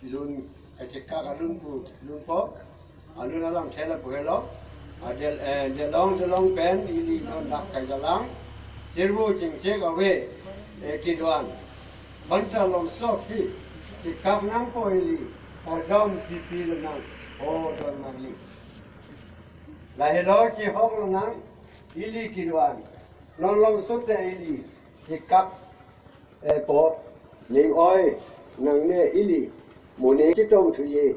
lun kacika kalun bu lun po alun alam thela buhelo de long pen ili non dak kajalang jirbu jing che ga we kidwan banta lom so ki kap nang po ili dom pi nang o don mali la helo ki hong nang ili kidwan non lom so te ili ki kap po ning oi nang ne ili mone ki tong thu ye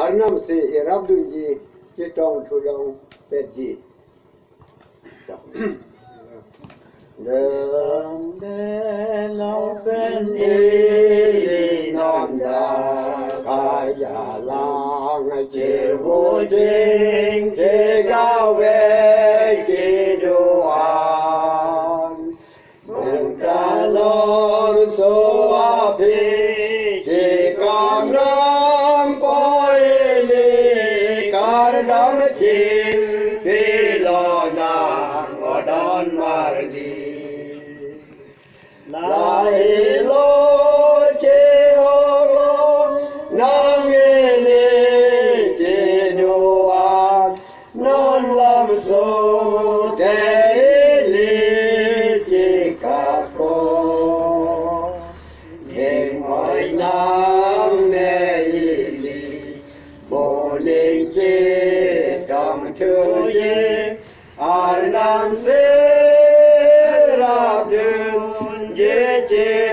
arnam se erab dun ji ki tong thu long pet ji de long pen ili non da ka ya lang che wo jing che ga we ki do an mong ta lom so a pi Dam tim pilo na modon mardi lai lo che ho nam ele che do a non lam so te le che ka ko eng oi nam ne ili bo le che to ye arnam se rab dun ye che